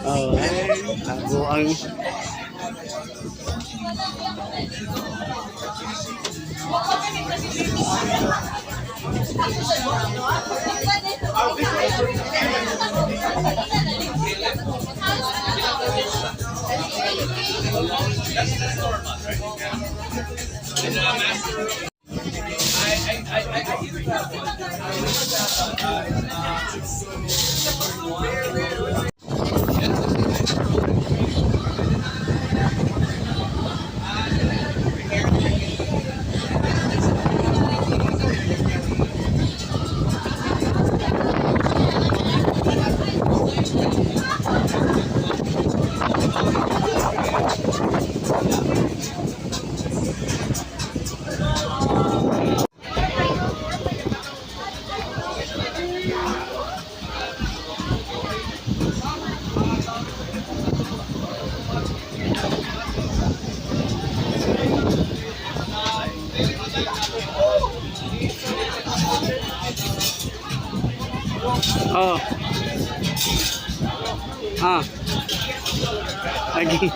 Oh, ay, lago ang oh. Ah. Lagi.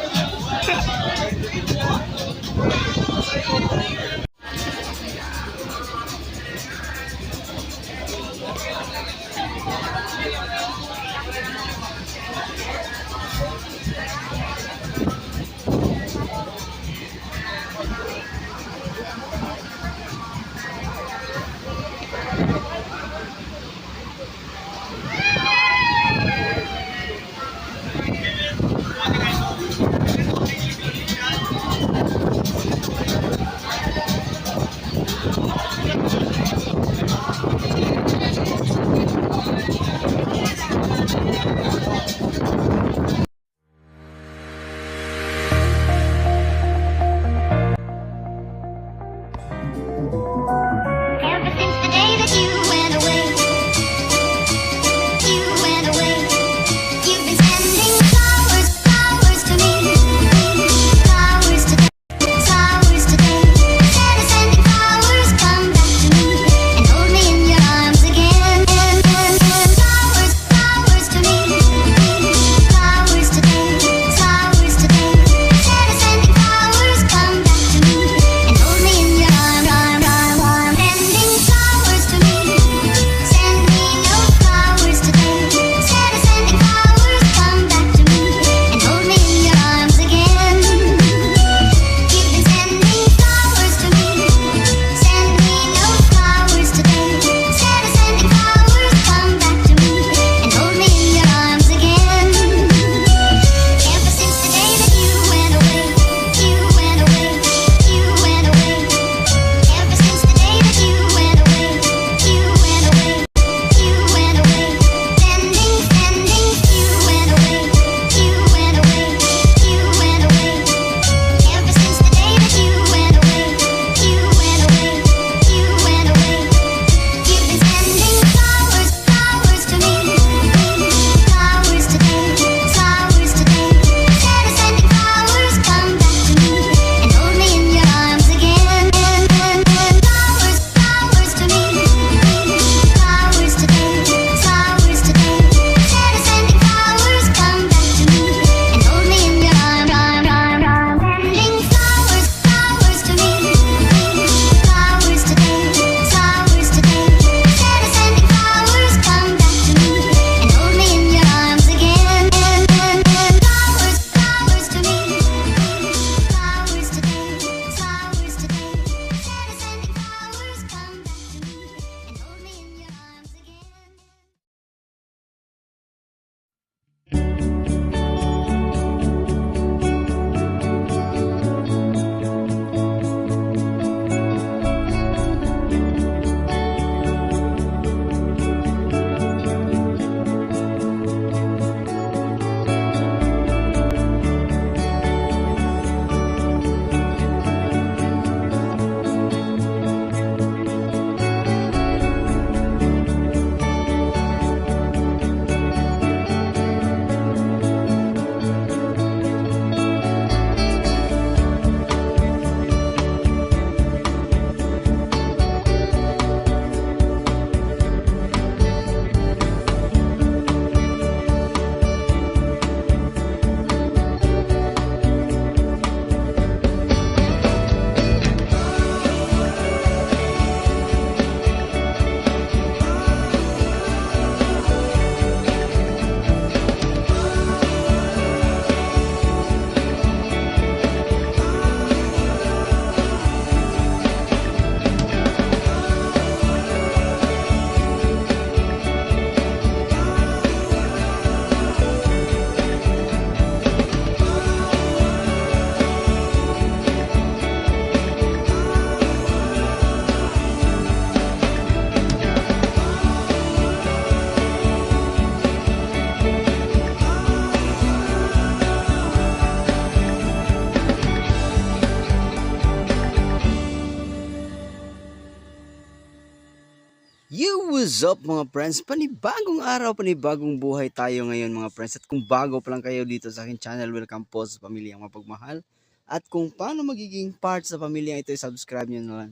Yo, what's up mga friends? Panibagong araw, panibagong buhay tayo ngayon mga friends. At kung bago pa lang kayo dito sa aking channel, welcome po sa Pamilyang Mapagmahal. At kung paano magiging part sa pamilya ito, subscribe nyo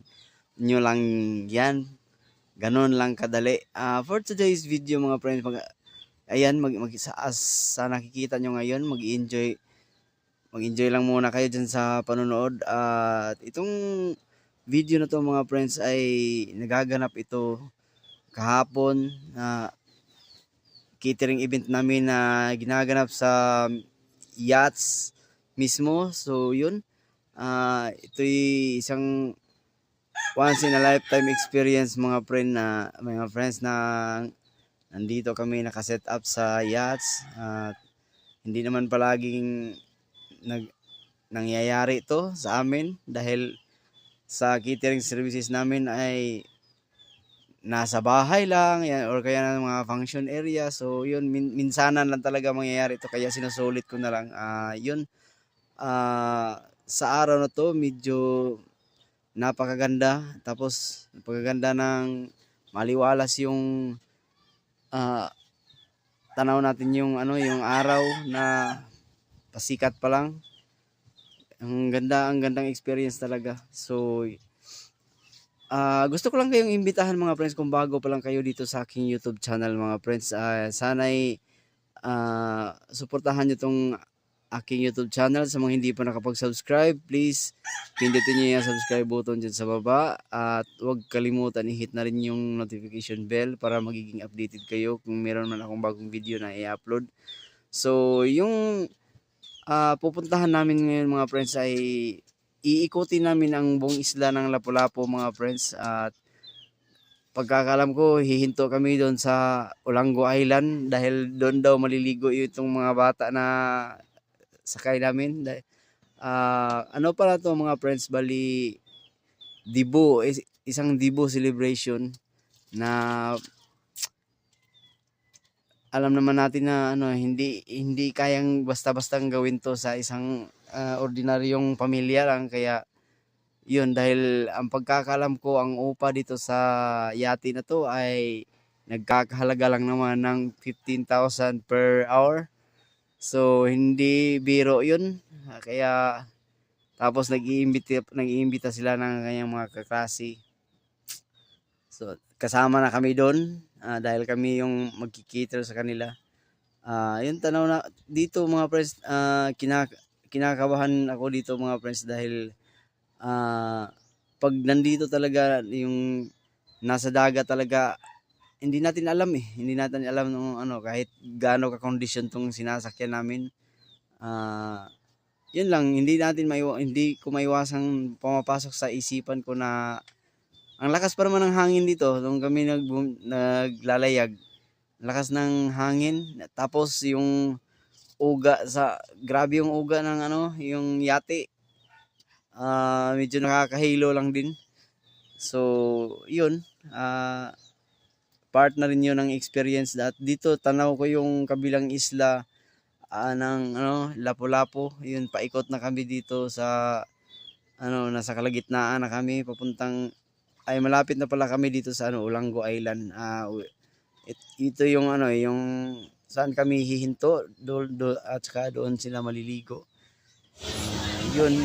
lang yan. Ganon lang kadali. For today's video mga friends, sa nakikita nyo ngayon, mag-enjoy lang muna kayo dyan sa panonood. At itong video na to mga friends ay nagaganap ito kahapon na catering event namin na ginaganap sa yachts mismo. So yun, ito'y isang once in a lifetime experience mga friends na nandito kami nakaset up sa yachts. At hindi naman palaging nangyayari ito sa amin dahil sa catering services namin ay nasa bahay lang yan, or kaya ng mga function area. So yun, minsanan lang talaga mangyayari ito, kaya sinusulit ko na lang. Yun, sa araw na to medyo napakaganda, tapos napakaganda ng maliwalas yung tanaw natin, yung araw na pasikat pa lang. Ang gandang experience talaga. So gusto ko lang kayong imbitahan mga friends, kung bago pa lang kayo dito sa aking YouTube channel mga friends. Sana'y suportahan nyo tong aking YouTube channel. Sa mga hindi pa nakapag-subscribe, please pindutin nyo yung subscribe button dyan sa baba. At huwag kalimutan i-hit na rin yung notification bell para magiging updated kayo kung meron man akong bagong video na i-upload. So yung pupuntahan namin ngayon mga friends ay iikutin namin ang buong isla ng Lapu-Lapu mga friends. At pagkakalam ko, hihinto kami doon sa Olango Island dahil doon daw maliligo itong mga bata na sakay namin. Ano pala to mga friends, bali Dibo, isang Dibo celebration na alam naman natin na hindi kayang basta-bastang gawin to sa isang ordinaryong pamilya lang. Kaya yun, dahil ang pagkakalam ko, ang upa dito sa yate na to ay nagkakahalaga lang naman ng 15,000 per hour. So hindi biro yun. Kaya tapos nag-iimbita sila ng kanyang mga kaklase. So kasama na kami doon, dahil kami yung magki-cater sa kanila. Yun, tanaw na dito mga friends. Kinakabahan ako dito mga friends dahil pag nandito talaga, yung nasa dagat talaga, hindi natin alam hindi natin alam nung kahit gaano ka condition tong sinasakyan namin. Yun lang, hindi ko maiwasang pumapasok sa isipan ko na ang lakas pa naman ng hangin dito nung kami naglalayag. Lakas ng hangin, tapos yung grabe yung uga ng yung yate. Medyo nakakahilo lang din. So yun, part na rin yun ng experience. At dito tanaw ko yung kabilang isla ng Lapu-Lapu. Yun, paikot na kami dito sa nasa kalagitnaan na kami, malapit na pala kami dito sa Olango Island. Ito yung yung saan kami hihinto, at saka doon sila maliligo. Yun,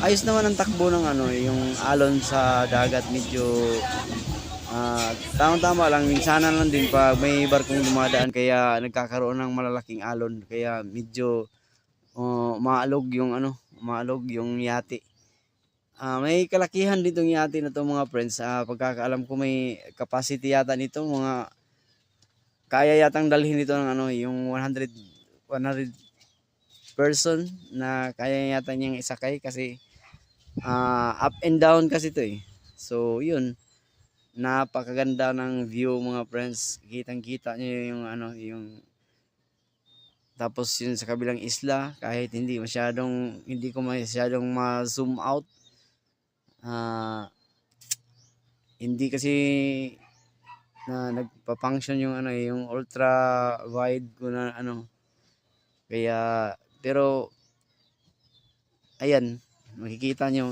ayos naman ang takbo ng yung alon sa dagat. Medyo tama lang, minsanan lang din pag may barkong dumadaan, kaya nagkakaroon ng malalaking alon, kaya medyo maalog yung yate. May kalakihan ditong yate na to mga friends. Pagkakaalam ko, may capacity yata nito, kaya yatang dalhin nito ng yung 100 person na kaya yata niyang isakay, kasi up and down kasi to So yun, napakaganda ng view mga friends. Kitang-kita niyo yung tapos yun sa kabilang isla, kahit hindi ko masyadong ma-zoom out. Hindi kasi na nagpa-function yung ultra wide ko na kaya, pero ayan, makikita nyo,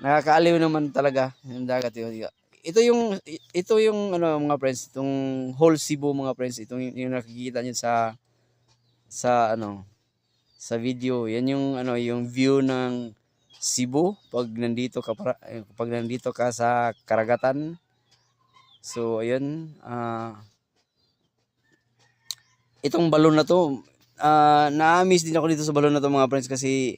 nakakaaliw naman talaga yung dagat. ito yung ano mga friends, itong whole Cebu mga friends, itong yung nakikita niyo sa ano sa video. Yan yung ano yung view ng Cebu pag nandito ka sa karagatan. So ayun, itong balon na to, na-miss din ako dito sa balon na to mga friends kasi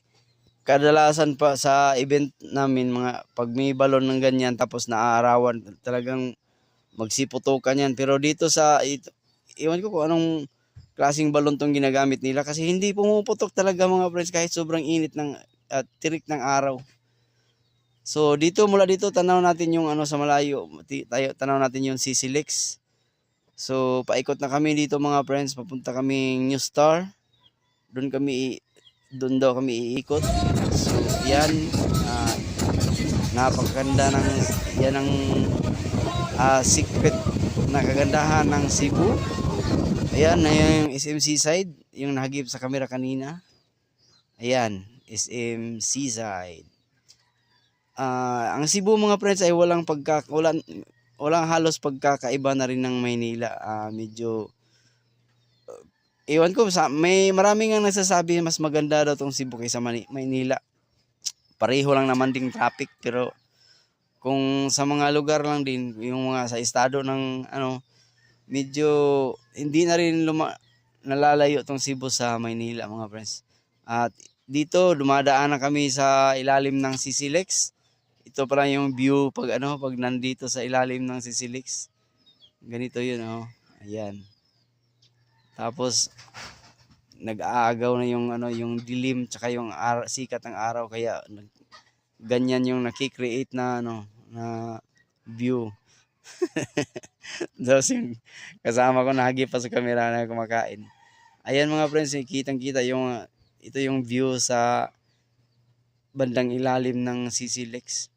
kadalasan pa sa event namin mga pag may balon ng ganyan tapos naaarawan talagang magsiputukan yan. Pero dito iwan ko kung anong klaseng balon tong ginagamit nila kasi hindi pumuputok talaga mga friends kahit sobrang init ng tirik ng araw. So mula dito tanaw natin yung ano sa malayo, tanaw natin yung Sisilix. So paikot na kami dito mga friends, papunta kaming New Star. Doon daw kami iikot. So yan, napakaganda yan ang secret na kagandahan ng Cebu. Ayan na yung SM Seaside, yung nahagip sa camera kanina. Ayan, SM Seaside. Ang Cebu mga friends ay walang halos pagkakaiba na rin ng Maynila. Medyo iwan ko may maraming ang nagsasabi mas maganda daw tong Cebu kaysa Maynila. Pareho lang naman ding traffic pero kung sa mga lugar lang din yung mga sa estado ng ano medyo hindi na rin nalalayo tong Cebu sa Maynila mga friends. At dito dumadaan na kami sa ilalim ng Sisilix. Ito pala yung view pag nandito sa ilalim ng Sisilix. Ganito yun Ayan. Tapos nag-aagaw na yung dilim tsaka yung sikat ng araw kaya ganyan yung nakikreate na na view. Tapos yung kasama ko nahagip pa sa camera na kumakain. Ayan mga friends, kitang-kita ito yung view sa bandang ilalim ng Sisilix.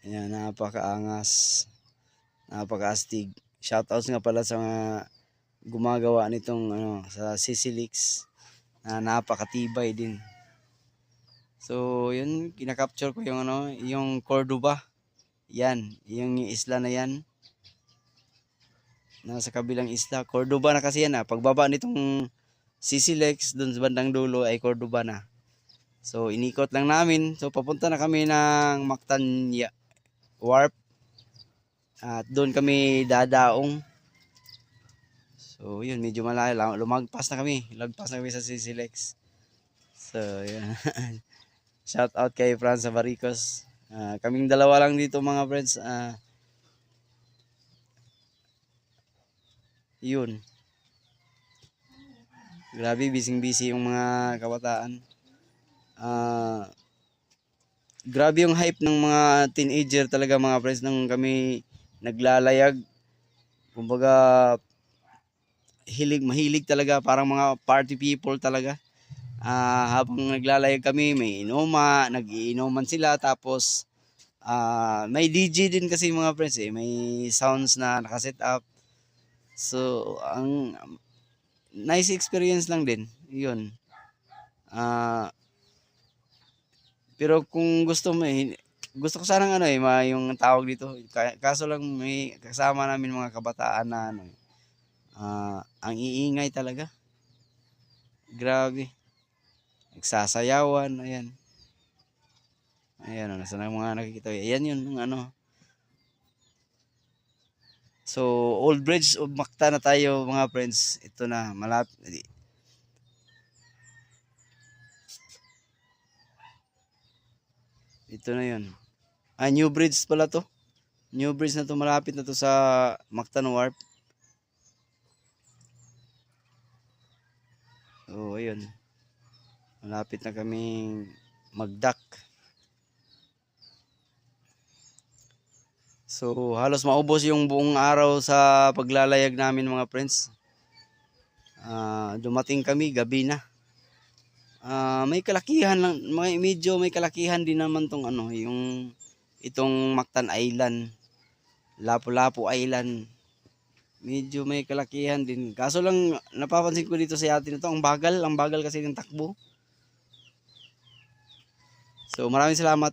Ayan, napakaangas. Napakaastig. Shoutouts nga pala sa mga gumagawa nitong sa Sisilix na napakatibay din. So, yun kinakapture ko yung Cordoba. Yan, yung isla na yan. Nasa kabilang isla, Cordoba na kasi yan Pagbaba nitong Sisilix doon sa bandang dulo ay Cordoba na. So, inikot lang namin. So, papunta na kami ng Mactan Wharf. At doon kami dadaong. So, yun, medyo malayo lang. Lagpas na kami sa Sisilix. So, yun. Shout out kay Franz Savaricos. Kaming dalawa lang dito mga friends. Yun. Grabe, busy yung mga kabataan. Grabe yung hype ng mga teenager talaga mga friends nang kami naglalayag. Kumbaga mahilig talaga, parang mga party people talaga. Habang naglalayag kami, nagiinuman sila tapos may DJ din kasi mga friends may sounds na nakaset up. So ang nice experience lang din 'yun. Pero kung gusto ko sanang yung tawag dito. Kaso lang may kasama namin mga kabataan na ang iingay talaga. Grabe. Nagsasayawan, ayan. Ayan, nasa mga nakikita. Ayan yun, So, Old Bridge of Mactan na tayo mga friends. Ito na, malapit. Ito na yun. New Bridge pala to. New Bridge na to, malapit na to sa Mactan Wharf. So, ayun. Malapit na kaming mag-dock. So, halos maubos yung buong araw sa paglalayag namin mga friends. Dumating kami, gabi na. May kalakihan lang, medyo may kalakihan din naman tong itong Mactan Island. Lapu-Lapu Island. Medyo may kalakihan din. Kaso lang napapansin ko dito sa atin ito, ang bagal kasi ng takbo. So, maraming salamat.